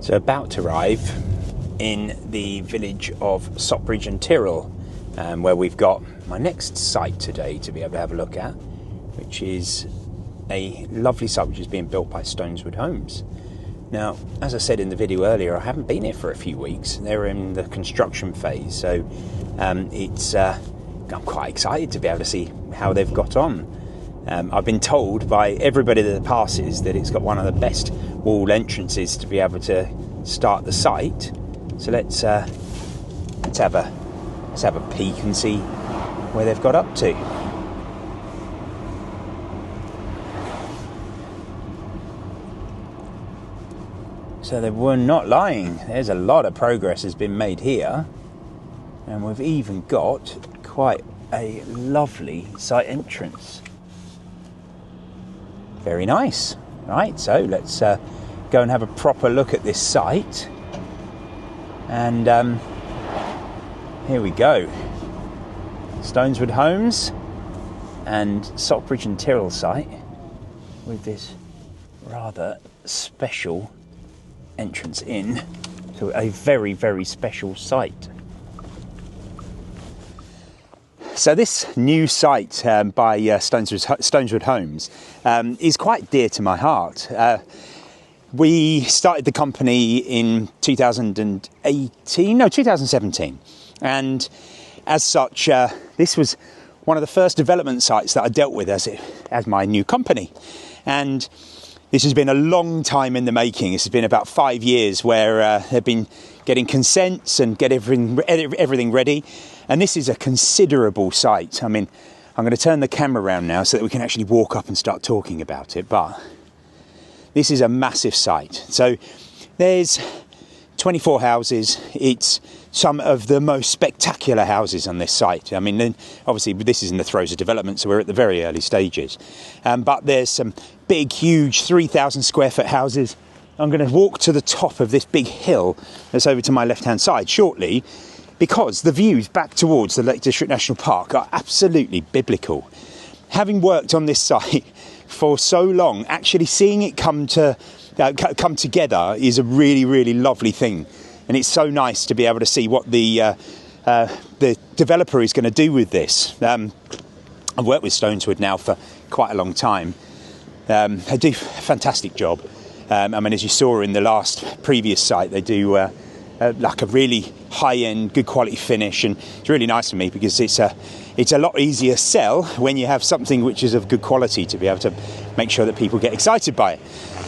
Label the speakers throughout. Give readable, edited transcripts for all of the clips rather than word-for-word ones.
Speaker 1: So about to arrive in the village of Stockbridge and Tyrrell, where we've got my next site today to be able to have a look at, which is a lovely site which is being built by Stoneswood Homes. Now, as I said in the video earlier, I haven't been here for a few weeks. They're in the construction phase, so I'm quite excited to be able to see how they've got on. I've been told by everybody that passes that it's got one of the best wall entrances to be able to start the site. So let's have a peek and see where they've got up to. So they were not lying. There's a lot of progress has been made here, and we've even got quite a lovely site entrance. Very nice. Right, so let's go and have a proper look at this site. And here we go. Stoneswood Homes and Stockbridge and Tyrrell site with this rather special entrance in to a very, very special site. So this new site by Stoneswood Homes is quite dear to my heart. We started the company in 2017, and as such, this was one of the first development sites that I dealt with as my new company. And this has been a long time in the making. This has been about 5 years where they've been getting consents and get everything ready. And this is a considerable site. I mean, I'm going to turn the camera around now so that we can actually walk up and start talking about it. But this is a massive site. So there's 24 houses. It's some of the most spectacular houses on this site. I mean, obviously this is in the throes of development, so we're at the very early stages. But there's some big, huge 3,000 square foot houses. I'm going to walk to the top of this big hill that's over to my left-hand side shortly, because the views back towards the Lake District National Park are absolutely biblical. Having worked on this site for so long, actually seeing it come together is a really, really lovely thing. And it's so nice to be able to see what the developer is going to do with this. I've worked with Stoneswood now for quite a long time. They do a fantastic job. I mean, as you saw in the previous site, they do like a really high-end, good quality finish, and it's really nice for me because it's a lot easier sell when you have something which is of good quality to be able to make sure that people get excited by it.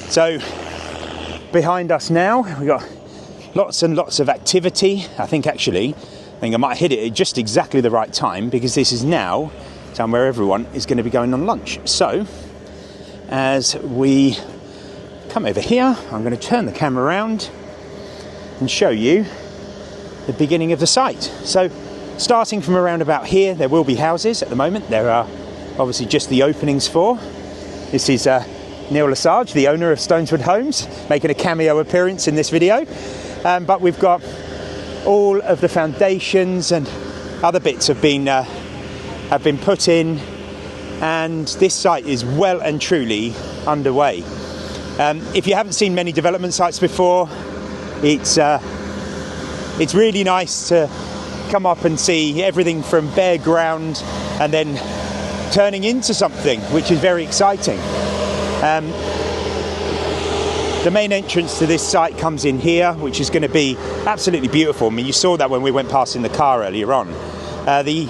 Speaker 1: So behind us now, we've got lots and lots of activity. I think I might hit it at just exactly the right time, because this is now time where everyone is going to be going on lunch. So as we come over here, I'm going to turn the camera around and show you the beginning of the site. So starting from around about here, there will be houses. At the moment there are obviously just the openings for. This is Neil Lesage, the owner of Stoneswood Homes, making a cameo appearance in this video. But we've got all of the foundations and other bits have been put in, and this site is well and truly underway. If you haven't seen many development sites before, it's really nice to come up and see everything from bare ground and then turning into something which is very exciting. The main entrance to this site comes in here, which is going to be absolutely beautiful. I mean, you saw that when we went past in the car earlier on. The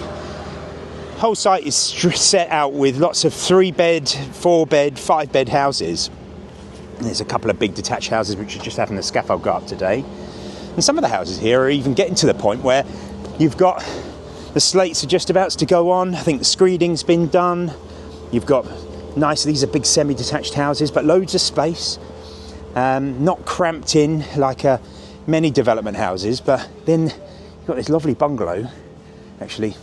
Speaker 1: whole site is set out with lots of 3-bed, 4-bed, 5-bed houses. There's a couple of big detached houses which are just having the scaffold go up today. And some of the houses here are even getting to the point where you've got the slates are just about to go on. I think the screeding's been done. You've got these are big semi-detached houses, but loads of space. Not cramped in like many development houses, but then you've got this lovely bungalow. Actually,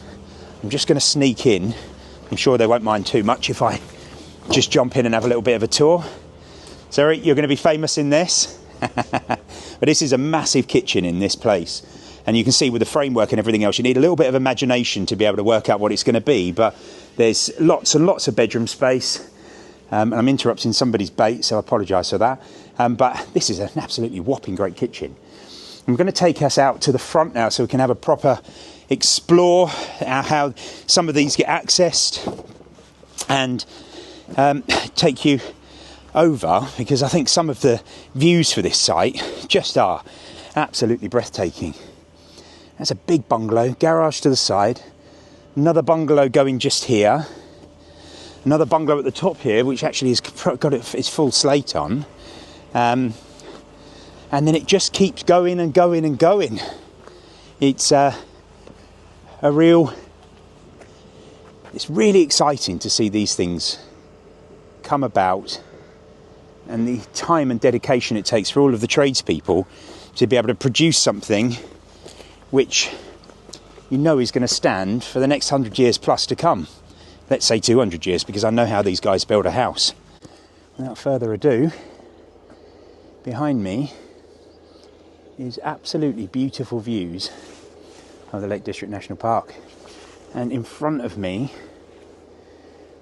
Speaker 1: I'm just going to sneak in. I'm sure they won't mind too much if I just jump in and have a little bit of a tour. So you're going to be famous in this. But this is a massive kitchen in this place. And you can see with the framework and everything else, you need a little bit of imagination to be able to work out what it's going to be. But there's lots and lots of bedroom space. And I'm interrupting somebody's bait, so I apologise for that. But this is an absolutely whopping great kitchen. I'm going to take us out to the front now so we can have a proper explore how some of these get accessed, and take you over, because I think some of the views for this site just are absolutely breathtaking. That's a big bungalow, garage to the side, another bungalow going just here, another bungalow at the top here which actually has got its full slate on, and then it just keeps going and going and going. It's it's really exciting to see these things come about, and the time and dedication it takes for all of the tradespeople to be able to produce something which you know is going to stand for the next 100 years plus to come. Let's say 200 years, because I know how these guys build a house. Without further ado, behind me is absolutely beautiful views of the Lake District National Park. And in front of me,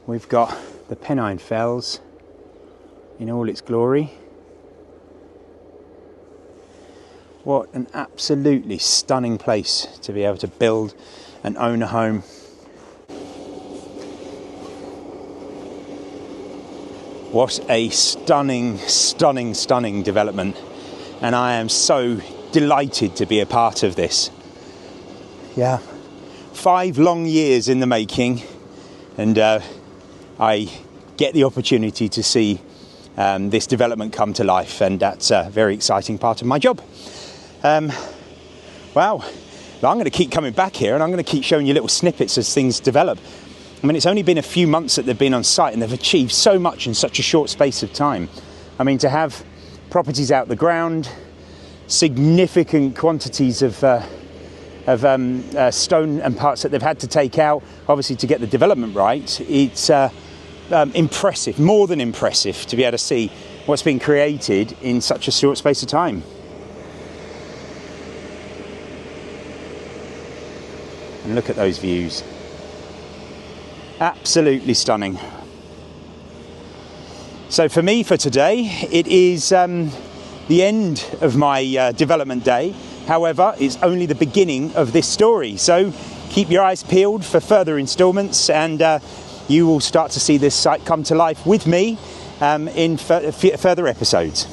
Speaker 1: we've got the Pennine Fells in all its glory. What an absolutely stunning place to be able to build and own a home. What a stunning, stunning, stunning development. And I am so delighted to be a part of this. Yeah, 5 long years in the making, and I get the opportunity to see this development come to life, and that's a very exciting part of my job. Wow, I'm going to keep coming back here, and I'm going to keep showing you little snippets as things develop. I mean, it's only been a few months that they've been on site, and they've achieved so much in such a short space of time. I mean, to have properties out the ground, significant quantities of stone and parts that they've had to take out, obviously to get the development right, it's impressive, more than impressive, to be able to see what's been created in such a short space of time. And look at those views. Absolutely stunning. So for me, for today, it is the end of my development day. However, it's only the beginning of this story. So keep your eyes peeled for further instalments, and you will start to see this site come to life with me in further episodes.